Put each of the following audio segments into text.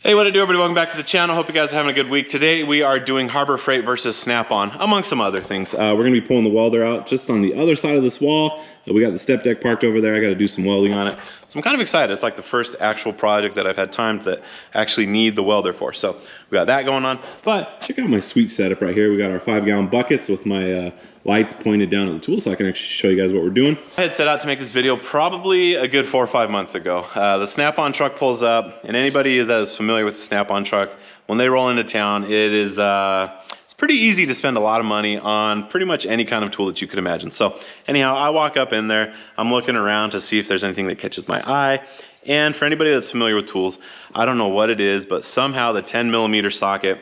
Hey, what it do, everybody? Welcome back to the channel. Hope you guys are having a good week. Today we are doing Harbor Freight versus Snap-on, among some other things. We're going to be pulling the welder out just on the other side of this wall. We got the step deck parked over there. I got to do some welding on it. So I'm kind of excited. It's like the first actual project that I've had time to actually need the welder for. So we got that going on. But check out my sweet setup right here. We got our 5-gallon buckets with my lights pointed down at the tool so I can actually show you guys what we're doing. I had set out to make this video probably a good 4 or 5 months ago. The Snap-on truck pulls up, and anybody that is familiar with the Snap-on truck, when they roll into town, it is it's pretty easy to spend a lot of money on pretty much any kind of tool that you could imagine. So anyhow, I walk up in there, I'm looking around to see if there's anything that catches my eye. And for anybody that's familiar with tools, I don't know what it is, but somehow the 10mm socket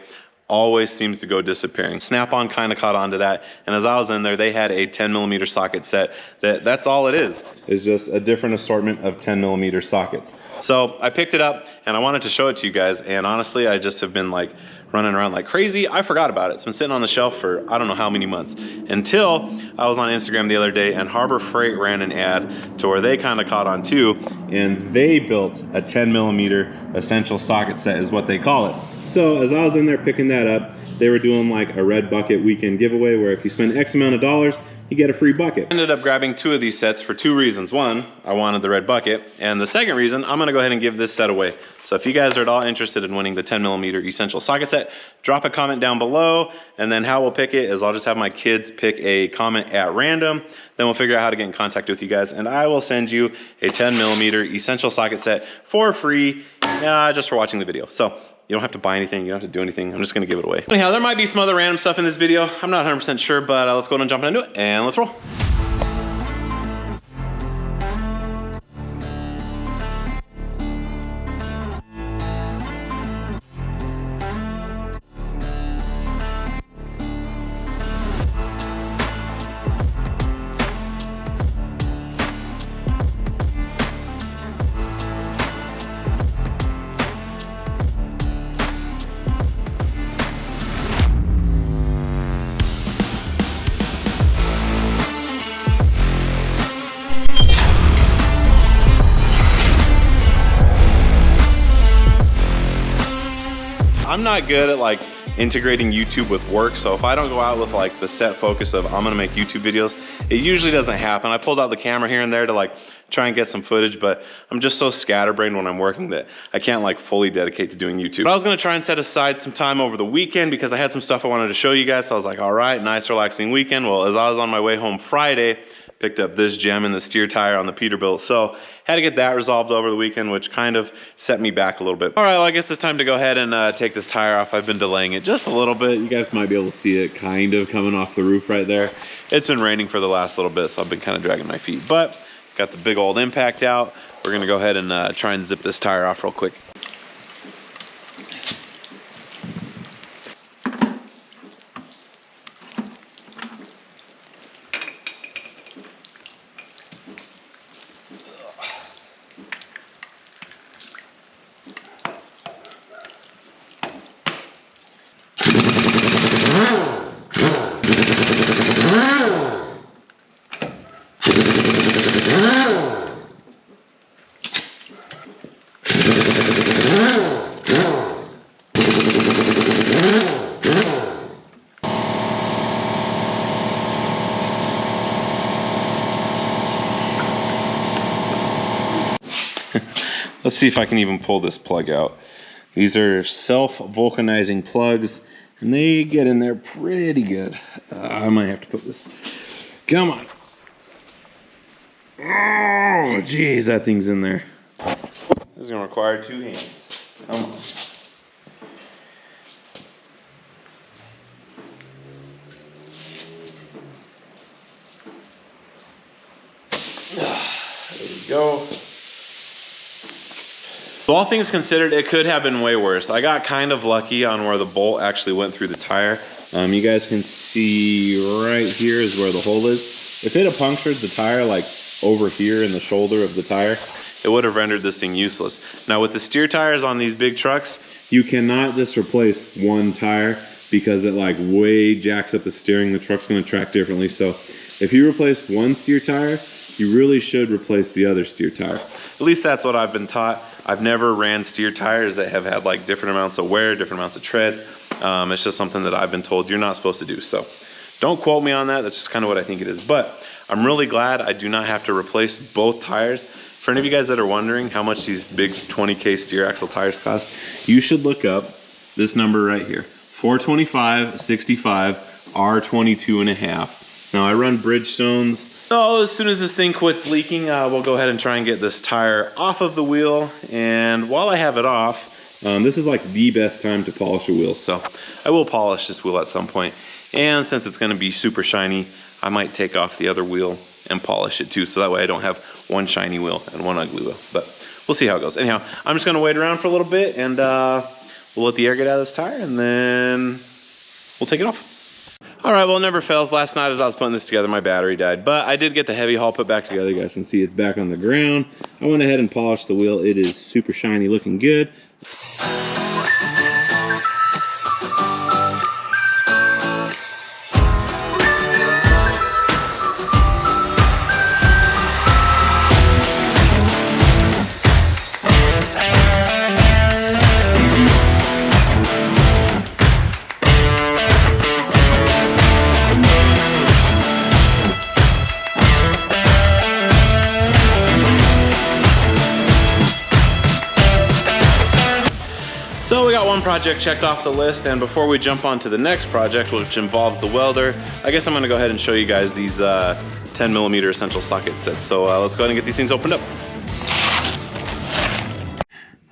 always seems to go disappearing. Snap-on kind of caught on to that, and as I was in there, they had a 10mm socket set. That's all it is just a different assortment of 10mm sockets. So I picked it up and I wanted to show it to you guys, and honestly, I just have been like running around like crazy. I forgot about it. It's been sitting on the shelf for I don't know how many months, until I was on Instagram the other day and Harbor Freight ran an ad to where they kind of caught on too, and they built a 10mm essential socket set is what they call it. So as I was in there picking that up, they were doing like a red bucket weekend giveaway where if you spend X amount of dollars, you get a free bucket. I ended up grabbing 2 of these sets for 2 reasons. One, I wanted the red bucket, and the second reason, I'm gonna go ahead and give this set away. So if you guys are at all interested in winning the 10mm essential socket set, drop a comment down below, and then how we'll pick it is I'll just have my kids pick a comment at random, then we'll figure out how to get in contact with you guys, and I will send you a 10mm essential socket set for free, just for watching the video. So you don't have to buy anything, you don't have to do anything, I'm just gonna give it away. Anyhow, there might be some other random stuff in this video, I'm not 100% sure, but let's go ahead and jump into it, and let's roll. I'm not good at like integrating YouTube with work, so if I don't go out with like the set focus of I'm gonna make YouTube videos, it usually doesn't happen. I pulled out the camera here and there to like try and get some footage, but I'm just so scatterbrained when I'm working that I can't like fully dedicate to doing YouTube. But I was gonna try and set aside some time over the weekend because I had some stuff I wanted to show you guys, so I was like, all right, nice relaxing weekend. Well, as I was on my way home Friday, picked up this gem in the steer tire on the Peterbilt, so had to get that resolved over the weekend, which kind of set me back a little bit. All right, well, I guess it's time to go ahead and take this tire off. I've been delaying it just a little bit. You guys might be able to see it kind of coming off the roof right there. It's been raining for the last little bit, so I've been kind of dragging my feet, but got the big old impact out. We're gonna go ahead and try and zip this tire off real quick. Let's see if I can even pull this plug out. These are self-vulcanizing plugs, and they get in there pretty good. I might have to put this, come on. Oh, geez, that thing's in there. This is gonna require 2 hands. Come on. There we go. So all things considered, it could have been way worse. I got kind of lucky on where the bolt actually went through the tire. You guys can see right here is where the hole is. If it had punctured the tire like over here in the shoulder of the tire, it would have rendered this thing useless. Now with the steer tires on these big trucks, you cannot just replace one tire because it like way jacks up the steering. The truck's gonna track differently. So if you replace one steer tire, you really should replace the other steer tire. At least that's what I've been taught. I've never ran steer tires that have had like different amounts of wear, different amounts of tread. It's just something that I've been told you're not supposed to do. So don't quote me on that. That's just kind of what I think it is. But I'm really glad I do not have to replace both tires. For any of you guys that are wondering how much these big 20K steer axle tires cost, you should look up this number right here, 425/65 R22.5. Now I run Bridgestones. So as soon as this thing quits leaking, we'll go ahead and try and get this tire off of the wheel. And while I have it off, this is like the best time to polish a wheel. So I will polish this wheel at some point. And since it's gonna be super shiny, I might take off the other wheel and polish it too. So that way I don't have one shiny wheel and one ugly wheel. But we'll see how it goes. Anyhow, I'm just gonna wait around for a little bit and we'll let the air get out of this tire and then we'll take it off. All right, well, it never fails. Last night as I was putting this together, my battery died, but I did get the heavy haul put back together. You guys can see it's back on the ground. I went ahead and polished the wheel. It is super shiny, looking good. So we got one project checked off the list, and before we jump on to the next project, which involves the welder, I guess I'm gonna go ahead and show you guys these 10mm essential socket sets. So let's go ahead and get these things opened up.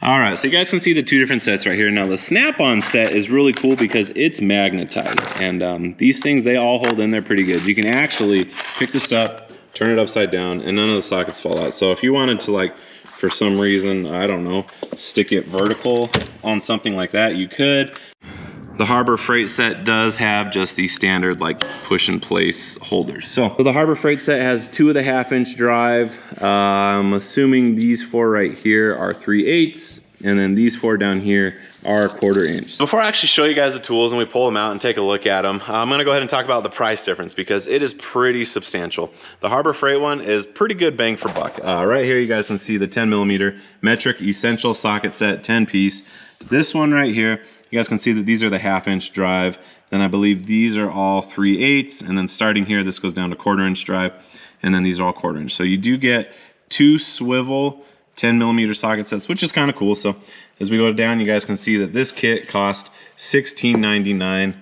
All right, so you guys can see the two different sets right here. Now the snap-on set is really cool because it's magnetized, and these things, they all hold in there pretty good. You can actually pick this up, turn it upside down, and none of the sockets fall out. So if you wanted to, like, for some reason, I don't know, stick it vertical on something like that, you could. The Harbor Freight set does have just the standard like push and place holders. So the Harbor Freight set has 2 1/2-inch drive. I'm assuming these 4 right here are 3/8, and then these 4 down here are 1/4 inch. Before I actually show you guys the tools and we pull them out and take a look at them, I'm gonna go ahead and talk about the price difference because it is pretty substantial. The Harbor Freight one is pretty good bang for buck. Right here you guys can see the 10mm metric essential socket set, 10 piece. This one right here, you guys can see that these are the 1/2-inch drive. Then I believe these are all 3/8, and then starting here, this goes down to 1/4 inch drive, and then these are all 1/4 inch. So you do get 2 swivel 10mm socket sets, which is kind of cool. So as we go down, you guys can see that this kit cost $16.99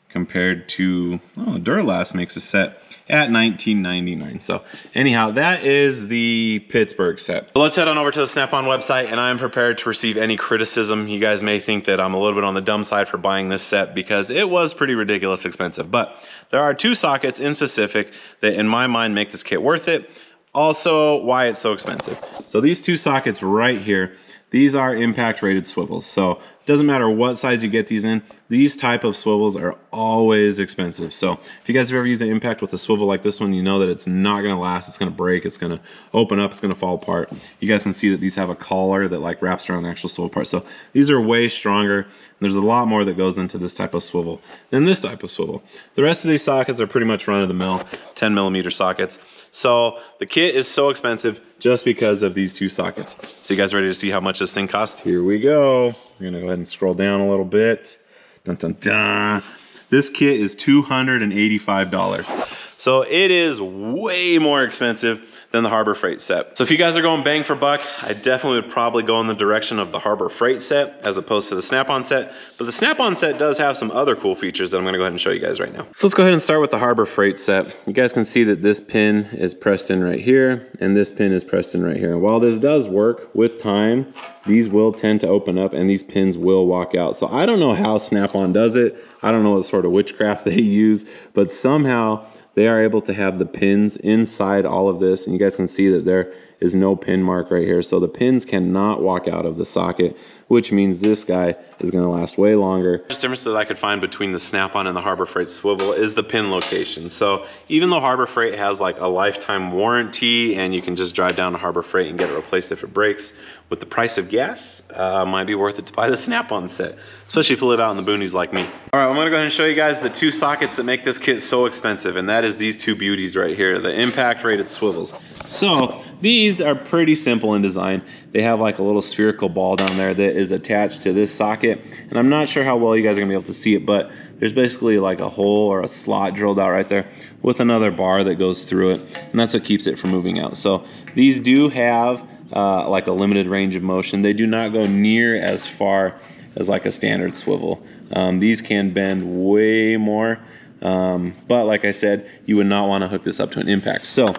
compared to, Duralast makes a set at $19.99. So anyhow, that is the Pittsburgh set. So let's head on over to the Snap-on website, and I am prepared to receive any criticism. You guys may think that I'm a little bit on the dumb side for buying this set because it was pretty ridiculous expensive, but there are 2 sockets in specific that in my mind make this kit worth it. Also, why it's so expensive. So these 2 sockets right here, these are impact rated swivels. So it doesn't matter what size you get these in, these type of swivels are always expensive. So if you guys have ever used an impact with a swivel like this one, you know that it's not gonna last, it's gonna break, it's gonna open up, it's gonna fall apart. You guys can see that these have a collar that like wraps around the actual swivel part. So these are way stronger. There's a lot more that goes into this type of swivel than this type of swivel. The rest of these sockets are pretty much run-of-the-mill 10mm sockets. So the kit is so expensive just because of these 2 sockets. So you guys ready to see how much this thing costs? Here we go. We're gonna go ahead and scroll down a little bit. Dun, dun, dun. This kit is $285. So it is way more expensive than the Harbor Freight set. So if you guys are going bang for buck, I definitely would probably go in the direction of the Harbor Freight set as opposed to the Snap-on set. But the Snap-on set does have some other cool features that I'm gonna go ahead and show you guys right now. So let's go ahead and start with the Harbor Freight set. You guys can see that this pin is pressed in right here and this pin is pressed in right here. And while this does work, with time, these will tend to open up and these pins will walk out. So I don't know how Snap-on does it. I don't know what sort of witchcraft they use, but somehow they are able to have the pins inside all of this, and you guys can see that there is no pin mark right here. So the pins cannot walk out of the socket, which means this guy is gonna last way longer. The difference that I could find between the Snap-on and the Harbor Freight swivel is the pin location. So even though Harbor Freight has like a lifetime warranty and you can just drive down to Harbor Freight and get it replaced if it breaks, with the price of gas, might be worth it to buy the Snap-on set, especially if you live out in the boonies like me. All right, I'm gonna go ahead and show you guys the 2 sockets that make this kit so expensive, and that is these 2 beauties right here, the impact rated swivels. So these are pretty simple in design. They have like a little spherical ball down there that is attached to this socket, and I'm not sure how well you guys are gonna be able to see it, but there's basically like a hole or a slot drilled out right there with another bar that goes through it, and that's what keeps it from moving out. So these do have like a limited range of motion. They do not go near as far as like a standard swivel. These can bend way more, but like I said, you would not want to hook this up to an impact. So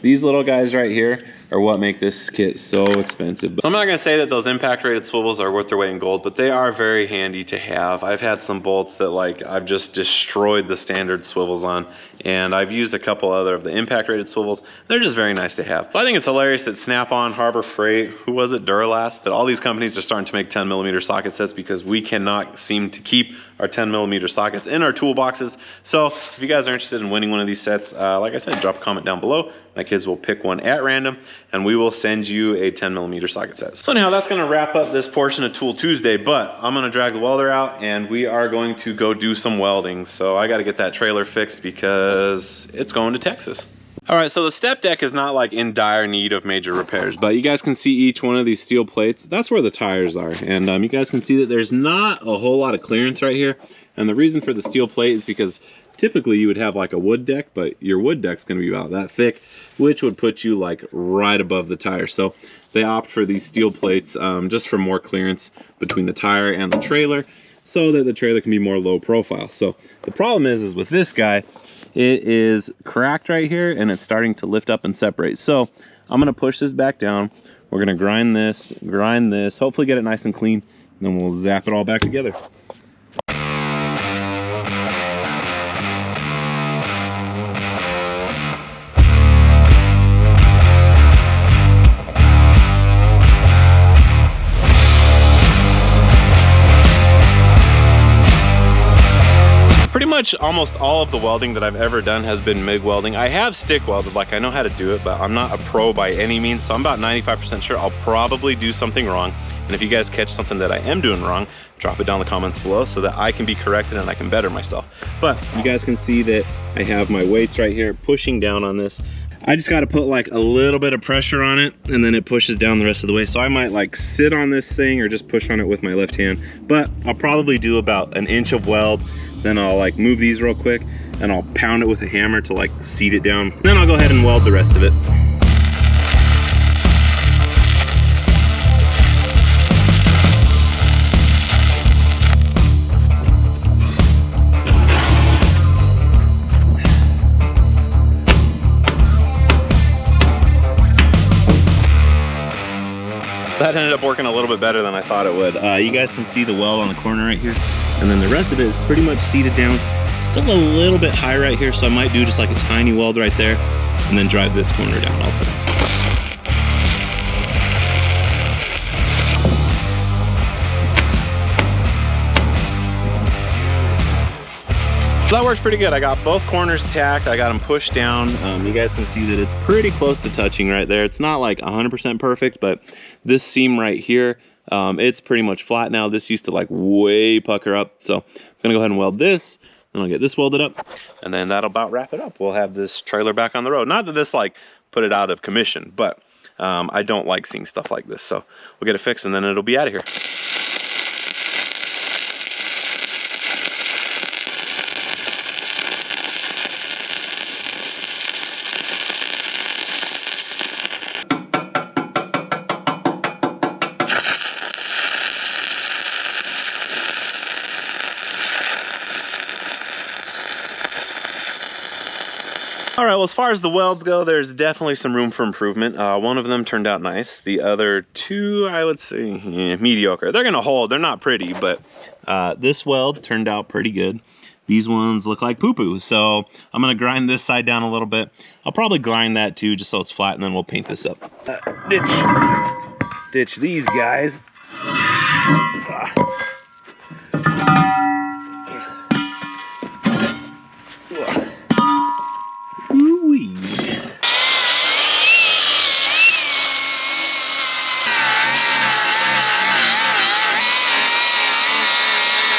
these little guys right here are what make this kit so expensive. So I'm not gonna say that those impact rated swivels are worth their weight in gold, but they are very handy to have. I've had some bolts that like I've just destroyed the standard swivels on, and I've used a couple other of the impact rated swivels. They're just very nice to have. But I think it's hilarious that Snap-on, Harbor Freight, who was it, Duralast, that all these companies are starting to make 10mm socket sets because we cannot seem to keep our 10mm sockets in our toolboxes. So if you guys are interested in winning one of these sets, like I said, drop a comment down below. My kids will pick one at random, and we will send you a 10mm socket set. So anyhow, that's gonna wrap up this portion of Tool Tuesday, but I'm gonna drag the welder out and we are going to go do some welding. So I gotta get that trailer fixed because it's going to Texas. All right, so the step deck is not like in dire need of major repairs, but you guys can see each one of these steel plates. That's where the tires are. And you guys can see that there's not a whole lot of clearance right here. And the reason for the steel plate is because typically you would have like a wood deck, but your wood deck's gonna be about that thick, which would put you like right above the tire. So they opt for these steel plates just for more clearance between the tire and the trailer so that the trailer can be more low profile. So the problem is with this guy, it is cracked right here and it's starting to lift up and separate. So I'm gonna push this back down. We're gonna grind this, hopefully get it nice and clean, and then we'll zap it all back together. Pretty much almost all of the welding that I've ever done has been MIG welding. I have stick welded, like I know how to do it, but I'm not a pro by any means, so I'm about 95% sure I'll probably do something wrong. And if you guys catch something that I am doing wrong, drop it down in the comments below so that I can be corrected and I can better myself. But you guys can see that I have my weights right here pushing down on this. I just got to put like a little bit of pressure on it and then it pushes down the rest of the way. So I might like sit on this thing or just push on it with my left hand, but I'll probably do about an inch of weld. Then I'll like move these real quick and I'll pound it with a hammer to like seat it down. Then I'll go ahead and weld the rest of it. That ended up working a little bit better than I thought it would. You guys can see the weld on the corner right here. And then the rest of it is pretty much seated down. Still a little bit high right here, so I might do just like a tiny weld right there and then drive this corner down also. So that works pretty good. I got both corners tacked. I got them pushed down. You guys can see that it's pretty close to touching right there. It's not like 100% perfect, but this seam right here, it's pretty much flat now. This used to like way pucker up. So I'm gonna go ahead and weld this, and I'll get this welded up, and then that'll about wrap it up. We'll have this trailer back on the road. Not that this like put it out of commission, but I don't like seeing stuff like this. So we'll get it fixed and then it'll be out of here. All right, well, as far as the welds go, there's definitely some room for improvement. One of them turned out nice. The other two, I would say, mediocre. They're gonna hold, they're not pretty, but this weld turned out pretty good. These ones look like poo-poo, so I'm gonna grind this side down a little bit. I'll probably grind that too, just so it's flat, and then we'll paint this up. Ditch these guys.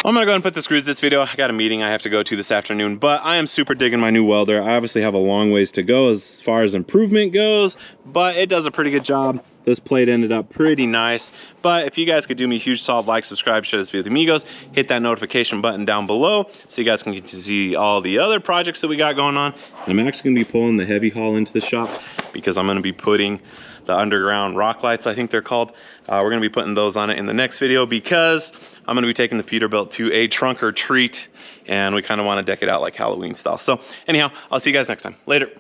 I'm gonna go ahead and put the screws this video. I got a meeting I have to go to this afternoon, but I am super digging my new welder. I obviously have a long ways to go as far as improvement goes, but it does a pretty good job. This plate ended up pretty nice, but if you guys could do me a huge solid, like, subscribe, share this video with amigos, hit that notification button down below so you guys can get to see all the other projects that we got going on. And I'm actually gonna be pulling the heavy haul into the shop because I'm gonna be putting the underground rock lights, I think they're called. We're gonna be putting those on it in the next video because I'm gonna be taking the Peterbilt to a trunk or treat, and we kind of want to deck it out like Halloween style. So anyhow, I'll see you guys next time. Later.